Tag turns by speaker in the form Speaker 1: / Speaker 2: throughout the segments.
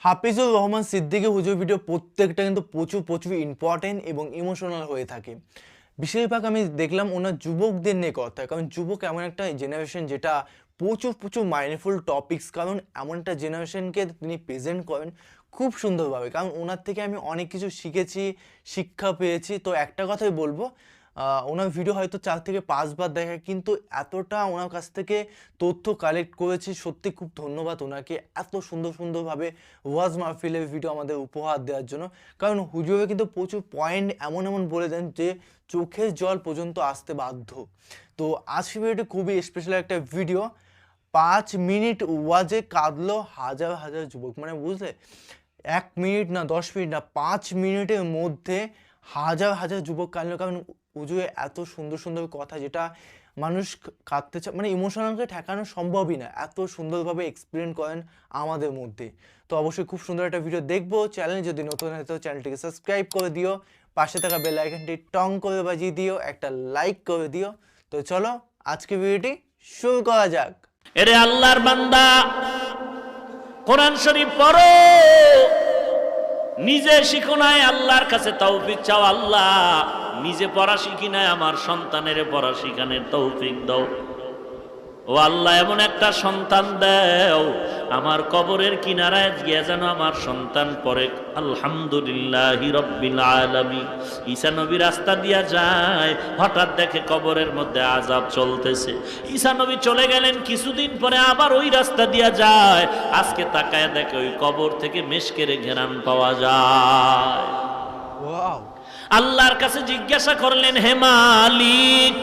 Speaker 1: হাফিজুর রহমান সিদ্দিকী হুজুর ভিডিও প্রত্যেকটা কিন্তু প্রচুর প্রচুর ইম্পর্টেন্ট এবং ইমোশনাল হয়ে থাকে। বেশিরভাগ আমি দেখলাম ওনার যুবকদের নিয়ে কথা, কারণ যুবক এমন একটা জেনারেশন যেটা প্রচুর প্রচুর মাইন্ডফুল টপিকস, কারণ এমন একটা জেনারেশনকে তিনি প্রেজেন্ট করেন খুব সুন্দরভাবে। কারণ ওনার থেকে আমি অনেক কিছু শিখেছি, শিক্ষা পেয়েছি। তো একটা কথাই বলবো, ওনার ভিডিও হয়তো 4 থেকে 5 বার দেখা, কিন্তু এতটা ওনার কাছ থেকে তথ্য কালেক্ট করেছি, সত্যি খুব ধন্যবাদ ওনাকে এত সুন্দর সুন্দরভাবে ওয়াজ মাহফিলের ভিডিও আমাদের উপহার দেওয়ার জন্য। কারণ হুজুরে কিন্তু প্রচুর পয়েন্ট এমন এমন বলে দেন যে চোখের জল পর্যন্ত আসতে বাধ্য। তো আজকের ভিডিওটি খুবই স্পেশাল একটা ভিডিও। 5 মিনিট ওয়াজে কাঁদলো হাজার হাজার যুবক, মানে বুঝলে 1 মিনিট না 10 মিনিট না 5 মিনিটের মধ্যে হাজার হাজার যুবক কাঁদলো। কারণ হুজুরে এত সুন্দর সুন্দর কথা, যেটা মানুষ কাঁদতে চায়, মানে ইমোশনালকে ঠেকানো সম্ভবই না, এত সুন্দরভাবে এক্সপ্লেন করেন আমাদের মধ্যে। তো অবশ্যই খুব সুন্দর একটা ভিডিও দেখবো। চ্যানেল যদি নতুন হয় তো চ্যানেলটিকে সাবস্ক্রাইব করে দিও, পাশে থাকা বেল আইকনটি টং করে বাজিয়ে দিও, একটা লাইক করে দিও। তো চলো আজকে ভিডিওটি শুরু করা যাক।
Speaker 2: এরে আল্লাহর বান্দা, কোরআন শরীফ পড়ো, নিজে শিখো নাই, আল্লাহর কাছে তৌফিক চাও। আল্লাহ নিজে পড়া শিখি নাই, আমার সন্তানের পড়া শিখানোর তৌফিক দাও। ও আল্লাহ, এমন একটা সন্তান দাও আমার কবরের কিনারায় গিয়ে যেন আমার সন্তান পড়ে আলহামদুলিল্লাহি রাব্বিল আলামিন। ঈসা নবী রাস্তা দিয়া যায়, হঠাৎ দেখে কবরের মধ্যে আযাব চলতেছে। ঈসা নবী চলে গেলেন, কিছুদিন পরে আবার ওই রাস্তা দিয়া যায়, আজকে তাকায় দেখে ওই কবর থেকে মেশকের ঘেরান পাওয়া যায়।
Speaker 1: ওয়াও!
Speaker 2: আল্লাহর কাছে জিজ্ঞাসা করলেন, হে মালিক,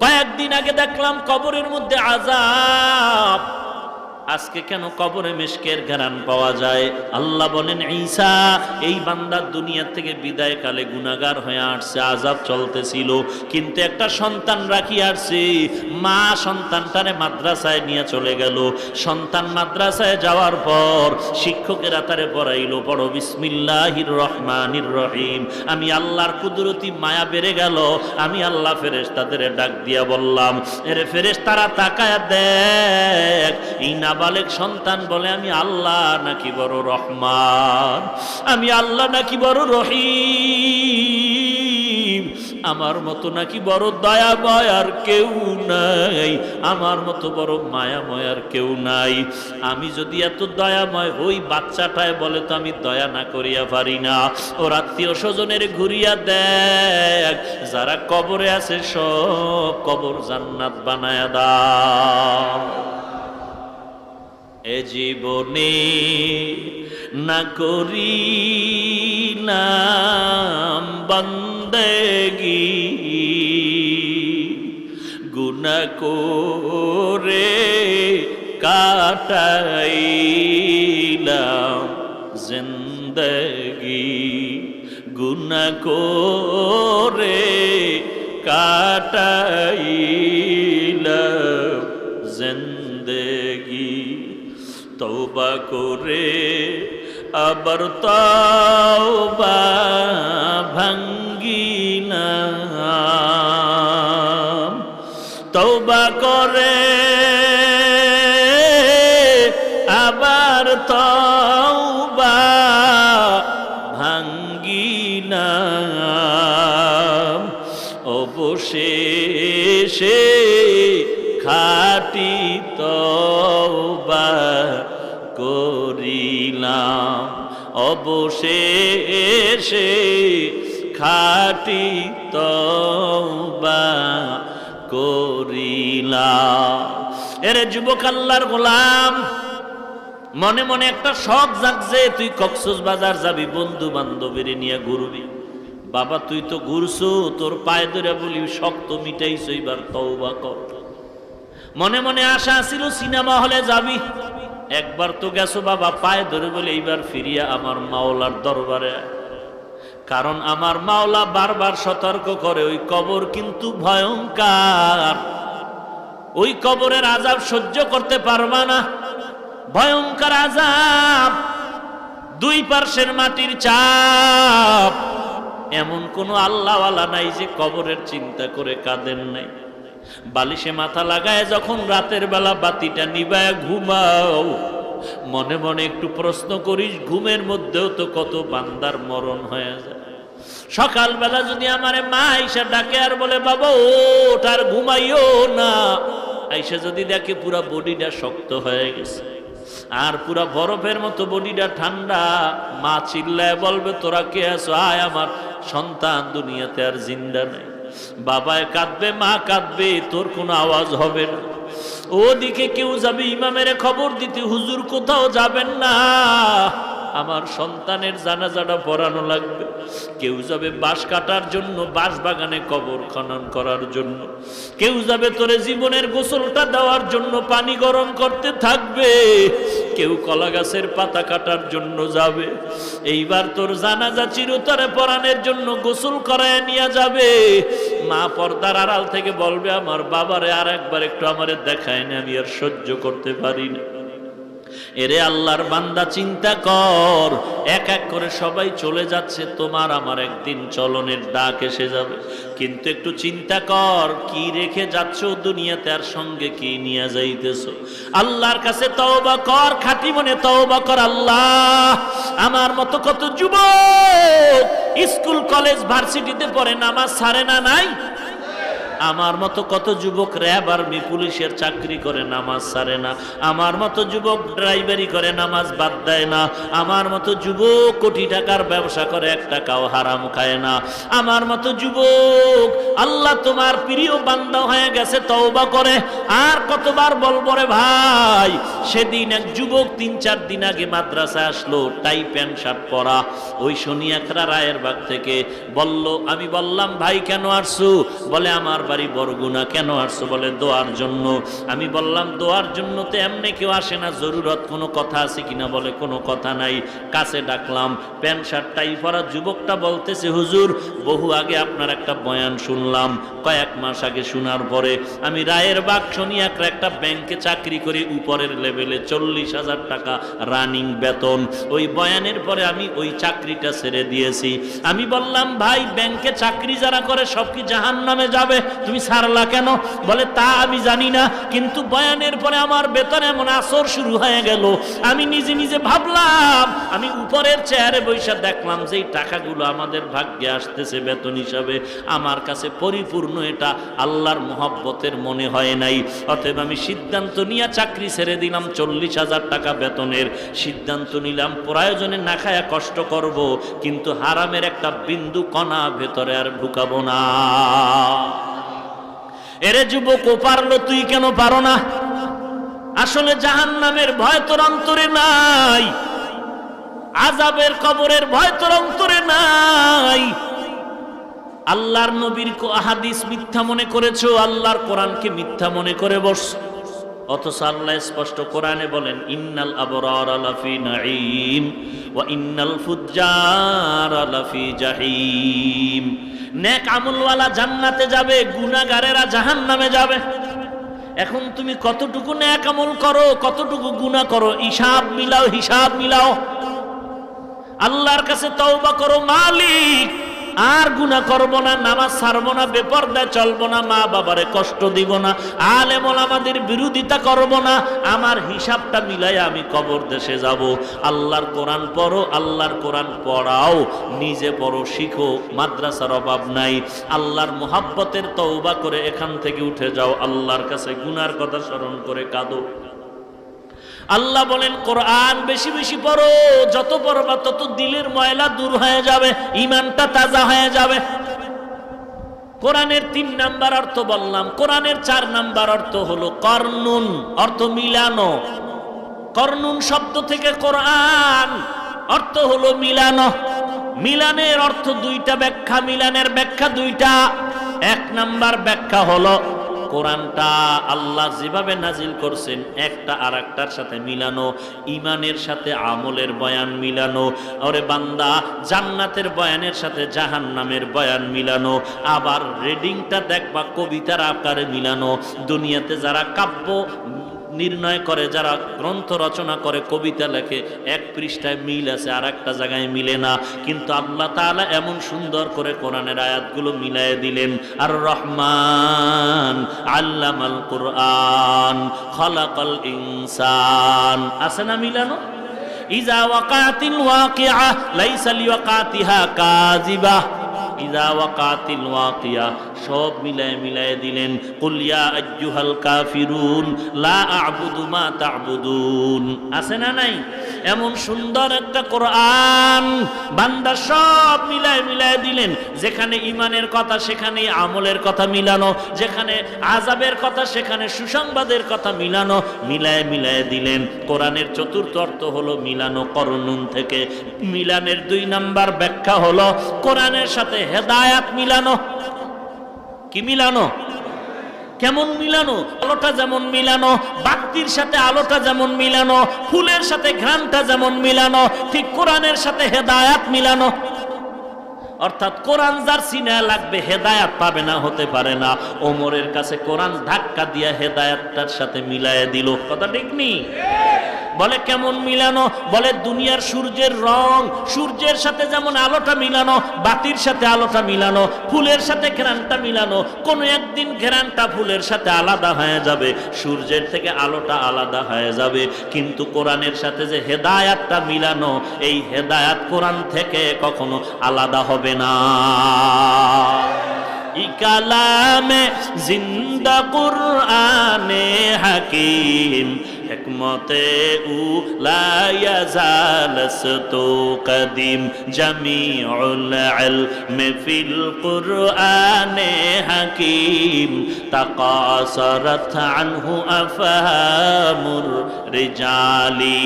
Speaker 2: কয়েকদিন আগে দেখলাম কবরের মধ্যে আযাব, আজকে কেন কবরে মেশকের ঘ্রাণ পাওয়া যায়? আল্লাহ বলেন, ঈসা এই বান্দা দুনিয়া থেকে বিদায় কালে গুনাহগার হয়ে আসছে, আযাব চলতেছিল, কিন্তু একটা সন্তান রাখি আসছে। মা সন্তানটারে মাদ্রাসায় নিয়ে চলে গেল। সন্তান মাদ্রাসায় যাওয়ার পর শিক্ষকেরা তারে পড়াইলো, পড়ো বিসমিল্লাহির রহমানির রহিম। আমি আল্লাহর কুদরতি মায়া বেড়ে গেল। আমি আল্লাহ ফেরেশতাদের ডাক দিয়া বললাম, এরে ফেরেশতারা তাকায়া দেখ, এই নাবালেগ সন্তান বলে আমি আল্লাহ নাকি বড় রহমান, আমি আল্লাহ নাকি বড় রহিম, আমার মতো নাকি বড় দয়াময় আর কেউ নাই, আমার মতো বড় মায়াময় আর কেউ নাই। আমি যদি এত দয়াময় ওই বাচ্চাটায় বলে তো আমি দয়া না করিয়া পারি না। ওর আত্মীয় স্বজনের ঘুরিয়া দেখ, যারা কবরে আছে সব কবর জান্নাত বানায়া দাও। এ জীবনে না করিলাম বন্দেগি, গুনাহ করে কাটাইলাম জিন্দেগি, গুনাহ করে কাটাইলাম জিন্দেগি। তওবা করে আবার তওবা ভাঙ্গিলাম, তওবা করে আবার তওবা ভাঙ্গিলাম, অবশেষে খাঁটি তওবা করিলাম, অবশেষে খাঁটি তওবা করিলাম। এরে যুবক আল্লাহর গোলাম, মনে মনে একটা শখ জাগছে, তুই কক্সবাজার যাবি, বন্ধু বান্ধবের নিয়ে ঘুরবি। বাবা তুই তো ঘুরছো, তোর পায়ে ধরে বলি শখ তো মিটাইছো, এবার তওবা কর। মনে মনে আশা ছিল সিনেমা হলে যাবি, একবার তো গেছো বাবা, পায়ে ধরে বলে এইবার ফিরিয়া আমার মাওলার দরবারে। কারণ আমার মাওলা বারবার সতর্ক করে, ওই কবর কিন্তু ভয়ঙ্কর, ওই কবরের আযাব সহ্য করতে পারবা না, ভয়ঙ্কর আযাব, দুই পার্শ্বের মাটির চাপ। এমন কোন আল্লাহওয়ালা নাই যে কবরের চিন্তা করে কাঁদেন নাই। বালিশে মাথা লাগায় যখন রাতের বেলা বাতিটা নিবায় ঘুমাও, মনে মনে একটু প্রশ্ন করিস, ঘুমের মধ্যেও তো কত বান্দার মরণ হয়ে যায়। সকালবেলা যদি আমার মা আইসা ডাকে আর বলে বাবা ওঠ আর ঘুমাইও না, আইসা যদি দেখে পুরা বডিটা শক্ত হয়ে গেছে আর পুরা বরফের মতো বডিটা ঠান্ডা, মা চিল্লায় বলবে তোরা কে আছো, আয় আমার সন্তান দুনিয়াতে আর জিন্দা নেই। বাবায় কাঁদবে, মা কাঁদবে, তোর কোনো আওয়াজ হবে না। ওদিকে কেউ যাবে ইমামের খবর দিতে, হুজুর কোথাও যাবেন না, আমার সন্তানের জানাজাটা পড়ানো লাগবে। কেউ যাবে বাঁশ কাটার জন্য, বাঁশ বাগানে কবর খনন করার জন্য। কেউ যাবে তোরে জীবনের গোসলটা দেওয়ার জন্য, পানি গরম করতে থাকবে। কেউ কলা গাছের পাতা কাটার জন্য যাবে। এইবার তোর জানাজা চিরতরে পরাণের জন্য গোসল করায় নিয়ে যাবে। মা পর্দার আড়াল থেকে বলবে আমার বাবারে আর একবার একটু আমারে দেখায় না, আমি আর সহ্য করতে পারি না। এরে আল্লাহর বান্দা চিন্তা কর, এক এক করে সবাই চলে যাচ্ছে, তোমার আমার একদিন চলনের ডাক এসে যাবে। কিন্তু একটু চিন্তা কর, কি রেখে যাচ্ছ দুনিয়াতে আর সঙ্গে কি নিয়ে যাইতেছ। আল্লাহর কাছে তওবা কর, খাঁটি মনে তওবা কর। আল্লাহ, আমার মতো কত যুবক স্কুল কলেজ ভার্সিটিতে পড়ে নামাজ ছাড়ে না, নাই? আমার মতো কত যুবক র্যাব আর্মি পুলিশের চাকরি করে নামাজ ছাড়ে না। আমার মতো যুবক ড্রাইভারি করে নামাজ বাদ দেয় না। আমার মতো যুবক কোটি টাকার ব্যবসা করে এক টাকাও হারাম খায় না। আমার মতো যুবক আল্লাহ তোমার প্রিয় বান্দা হয়ে গেছে, তওবা করে। আর কতবার বলবো রে ভাই, সেদিন এক যুবক ৩-৪ দিন আগে মাদ্রাসায় আসলো, টাই প্যান্ট শার্ট পরা, ওই শনিয়াখরা রায়েরবাগ থেকে বলল। আমি বললাম ভাই কেন আসছো? বলে আমার বাড়ি বরগুনা। কেন আসছো? বলে দোয়ার জন্য। আমি বললাম দোয়ার জন্য তো এমনি কেউ আসে না, জরুরত কোনো কথা আছে কিনা? বলে কোনো কথা নাই। কাছে ডাকলাম, প্যান্ট শার্ট টাই পরা যুবকটা বলতেছে হুজুর বহু আগে আপনার একটা বয়ান শুনলাম, কয়েক মাস আগে শোনার পরে আমি রায়েরবাগ শনিয়াকড়া একটা ব্যাংকে চাকরি করি, উপরের লেভেলে 40,000 টাকা রানিং বেতন। ওই বয়ানের পরে আমি ওই চাকরিটা ছেড়ে দিয়েছি। আমি বললাম ভাই ব্যাংকে চাকরি যারা করে সব কি জাহান্নামে যাবে? তুমি ছাড়লা কেন? বলে তা আমি জানি না, কিন্তু বয়ানের পরে আমার বেতন এমন আসর শুরু হয়ে গেল, আমি নিজে নিজে ভাবলাম, আমি উপরের চেয়ারে বৈশা দেখলাম যে এই টাকাগুলো আমাদের ভাগ্যে আসতেছে বেতন হিসাবে, আমার কাছে পরিপূর্ণ এটা আল্লাহর মহব্বতের মনে হয় নাই। অতএব আমি সিদ্ধান্ত নিয়ে চাকরি ছেড়ে দিলাম। 40,000 টাকা বেতনের সিদ্ধান্ত নিলাম, প্রয়োজনে না খায়া কষ্ট করব, কিন্তু হারামের একটা বিন্দু কণা ভেতরে আর ঢুকাবো না। এরে যুবক, ও পারলো, তুই কেন পারো না? আসলে জাহান্নামের ভয় তোর অন্তরে নাই, আযাবের কবরের ভয় তোর অন্তরে নাই। আল্লাহর নবীর হাদিস মিথ্যা মনে করেছো, আল্লাহর কোরআনকে মিথ্যা মনে করে বসছো। অথচ আল্লাহ স্পষ্ট কোরআনে বলেন ইন্নাল আবরারা লাফি নাঈম ওয়া ইন্নাল ফুজ্জারা লাফি জাহিম। নেক আমলওয়ালা জান্নাতে যাবে, গুনাহগারেরা জাহান্নামে যাবে। এখন তুমি কতটুকু নেক আমল করো, কতটুকু গুনাহ করো, হিসাব মিলাও, হিসাব মিলাও। আল্লাহর কাছে তওবা করো, মালিক আর গুনাহ করব না, নামাজ ছাড়ব না, বেপরদায় চলবো না, মা বাবারে কষ্ট দিব না, আলেম ওলামাদের বিরোধিতা করব না, আমার হিসাবটা মিলাই আমি কবর দেশে যাব। আল্লাহর কোরআন পড়ো, আল্লাহর কোরআন পড়াও, নিজে পড়ো, শিখো, মাদ্রাসার অভাব নাই। আল্লাহর মুহাব্বতের তওবা করে এখান থেকে উঠে যাও, আল্লাহর কাছে গুনার কথা স্মরণ করে কাঁদো। আল্লাহ বলেন কোরআন বেশি বেশি পড়ো, যত পড়বা তত দিলের ময়লা দূর হয়ে যাবে, ঈমানটা তাজা হয়ে যাবে। কোরআনের 3 নাম্বার অর্থ বললাম, কোরআনের 4 নাম্বার অর্থ হলো করনুন, অর্থ মিলানো। করনুন শব্দ থেকে কোরআন অর্থ হলো মিলানো। মিলানের অর্থ 2টা ব্যাখ্যা, মিলানের ব্যাখ্যা 2টা। 1 নাম্বার ব্যাখ্যা হলো কোরআনটা আল্লাহ যেভাবে নাজিল করছেন একটা আর একটার সাথে মিলানো, ইমানের সাথে আমলের বয়ান মিলানো। ওরে বান্দা, জান্নাতের বয়ানের সাথে জাহান্নামের বয়ান মিলানো। আবার রিডিংটা দেখবা কবিতার আকারে মিলানো। দুনিয়াতে যারা কাব্য নির্ণয় করে, যারা গ্রন্থ রচনা করে, কবিতা লেখে, এক পৃষ্ঠায় মিল আছে আর একটা জায়গায় মিলে না, কিন্তু আল্লাহ তাআলা এমন সুন্দর করে কোরআনের আয়াতগুলো মিলায়ে দিলেন। আর রহমান আল্লামাল কুরআন খালাকাল ইনসান, আছে না মিলানো? ইযা ওয়াকাতিল ওয়াকিআ লাইসা লিওয়াকাতিহা কাযিবা, ইযা ওয়াকাতিল ওয়াকিয়া, সব মিলায়ে দিলেন। কুল ইয়া আইয়ুহাল কাফিরুন লা আ'বুদু মা তা'বুদুন, আছে না নাই? এমন সুন্দর একটা কোরআন বান্দা সব মিলায়ে দিলেন। যেখানে ঈমানের কথা সেখানে আমলের কথা মিলানো, যেখানে আযাবের কথা সেখানে সুসংবাদের কথা মিলানো, মিলায়ে দিলেন। কোরআনের চতুর্থ অর্থ হলো মিলানো করণুন থেকে। মিলানের 2 নাম্বার ব্যাখ্যা হলো কোরআনের সাথে হেদায়াত মিলানো। কি মিলানো? কেমন মিলানো? আলোটা যেমন মিলানো, বাতির সাথে আলোটা যেমন মিলানো, ফুলের সাথে ঘ্রাণটা যেমন মিলানো, ঠিক কোরআনের সাথে হেদায়াত মিলানো। অর্থাৎ কোরআন যার সিনা লাগবে হেদায়াত পাবে না, হতে পারে না। ওমরের কাছে কোরআন ধাক্কা দিয়া হেদায়াতটার সাথে মিলায়ে দিল। কথা ঠিক নেই? বলে কেমন মিলানো? বলে দুনিয়ার সূর্যের রং, সূর্যের সাথে যেমন আলোটা মিলানো, বাতির সাথে আলোটা মিলানো, ফুলের সাথে ঘ্রাণটা মিলানো। কোনো একদিন ঘ্রাণটা ফুলের সাথে আলাদা হয়ে যাবে, সূর্যের থেকে আলোটা আলাদা হয়ে যাবে, কিন্তু কোরআনের সাথে যে হেদায়াতটা মিলানো, এই হেদায়াত কোরআন থেকে কখনো আলাদা হবে না। ই কালামে জিন্দা কুরআনে হাকিম, হিকমতে উ লা ইয়াজালস্তু কদিম, জামিউল ইলমি ফিল কুরআনে হাকিম, তাকাসারাত আনহু আফহামুর রিজালি।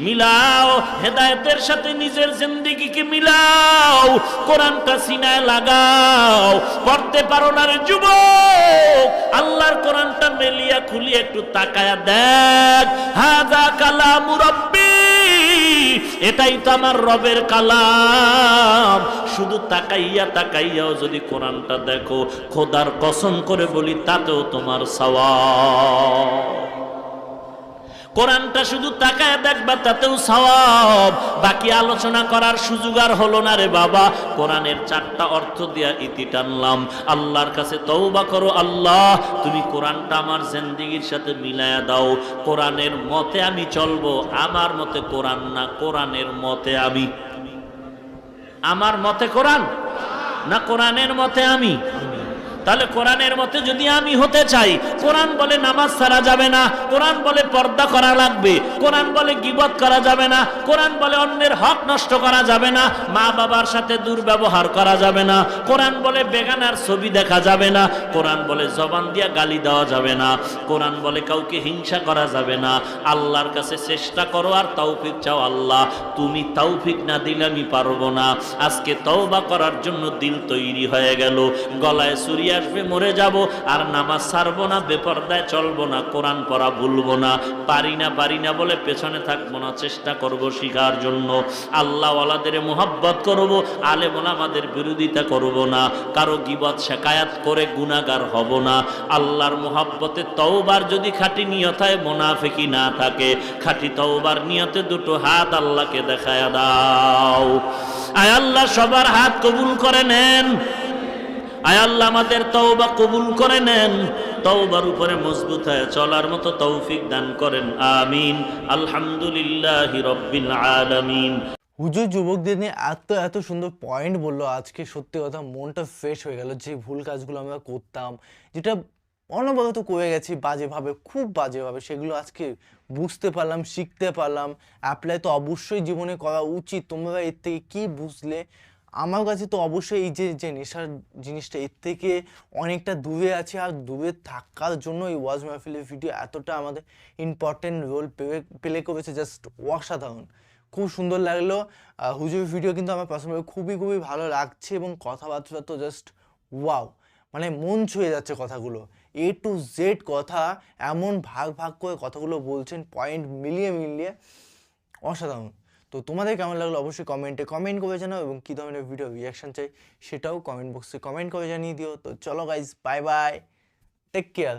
Speaker 2: মিলাও হেদায়েতের সাথে নিজের জিন্দেগিকে মিলাও, কোরআনটা সিনায় লাগাও। পড়তে পারো না রে যুবক, আল্লাহর কোরআনটা মেলিয়া খুলিয়ে একটু তাকায়া দেখ, হাযা কালামু রাব্বি, এটাই তো আমার রবের কালাম। শুধু তাকাইয়াও যদি কোরআনটা দেখো, খোদার কসম করে বলি তাতেও তোমার সওয়াব। কোরআনটা শুধু তাকায় দেখবা, তাতেও সওয়াব। বাকি আলোচনা করার সুযোগ আর হলো না রে বাবা। কোরআনের 4টা অর্থ দিয়া ইতি টানলাম। আল্লাহর কাছে তওবা করো, আল্লাহ তুমি কোরআনটা আমার জিন্দেগির সাথে মিলায়া দাও। কোরআনের মতে আমি চলবো, আমার মতে কোরআন না, কোরআনের মতে আমি। আমার মতে কোরআন না, কোরআনের মতে আমি। তাহলে কোরআনের মতে যদি আমি হতে চাই, কোরআন বলে নামাজ ছাড়া যাবে না, কোরআন বলে পর্দা করা লাগবে, কোরআন বলে গীবত করা যাবে না, কোরআন বলে অন্যের হক নষ্ট করা যাবে না, মা বাবার সাথে দুর্ব্যবহার করা যাবে না, কোরআন বলে বেগানার ছবি দেখা যাবে না, কোরআন বলে জবান দিয়া গালি দেওয়া যাবে না, কোরআন বলে কাউকে হিংসা করা যাবে না। আল্লাহর কাছে চেষ্টা করো আর তৌফিক চাও। আল্লাহ তুমি তৌফিক না দিলে আমি পারবো না। আজকে তওবা করার জন্য দিল তৈরি হয়ে গেল, গলায় ছুরি আসবে, মরে যাব, আর নামাজ ছাড়বো না, বেপরদায় চলবো না, কোরআন পড়া ভুলবো না, পারি না বলে পেছনে থাকবো না, চেষ্টা করব শিখার জন্য। আল্লাহ ওয়ালাদের মোহাব্বত করব, আলেম ওলামাদের বিরোধিতা করব না, কারো গীবত শিকায়াত করে গুনাহগার হব না। আল্লাহর মোহাব্বতে তওবার যদি খাঁটি নিয়ত হয়, মুনাফিকি না থাকে, খাঁটি তওবার নিয়তে 2টো হাত আল্লাহকে দেখায়া দাও। আয় আল্লাহ সবার হাত কবুল করে নেন। আয় আল্লাহ আমাদের তওবা কবুল করে নেন, তওবার উপরে মজবুত হয়ে চলার মতো তৌফিক দান করেন, আমিন। আলহামদুলিল্লাহি রাব্বিল আলামিন।
Speaker 1: হুজুর যুবকদের নিয়ে এত সুন্দর পয়েন্ট বললো আজকে, সত্যি কথা মনটা ফ্রেশ হয়ে গেল। যে ভুল কাজগুলো আমরা করতাম, যেটা অনবরত করে গেছি বাজেভাবে, খুব বাজেভাবে, সেগুলো আজকে বুঝতে পারলাম, শিখতে পারলাম। অ্যাপ্লাই তো অবশ্যই জীবনে করা উচিত। তোমরা এর থেকে কি বুঝলে? আমার কাছে তো অবশ্যই এই যে নেশার জিনিসটা এর থেকে অনেকটা দূরে আছে, আর দূরে থাকার জন্য এই ওয়াজ মাহফিলের ভিডিও এতটা আমাদের ইম্পর্টেন্ট রোল প্লে করেছে, জাস্ট অসাধারণ। খুব সুন্দর লাগলো হুজুর ভিডিও, কিন্তু আমার পার্সোনালি খুবই ভালো লাগছে, এবং কথাবার্তা তো জাস্ট ওয়াও, মানে মন ছুঁয়ে যাচ্ছে কথাগুলো। A to Z কথা, এমন ভাগ করে কথাগুলো বলছেন, পয়েন্ট মিলিয়ে অসাধারণ। তো তোমাদের কেমন লাগলো অবশ্যই কমেন্ট করে জানাও, এবং কী ধরনের ভিডিও রিয়াকশান চাই সেটাও কমেন্ট বক্সে কমেন্ট করে জানিয়ে দিও। তো চলো গাইজ, বাই, টেক কেয়ার।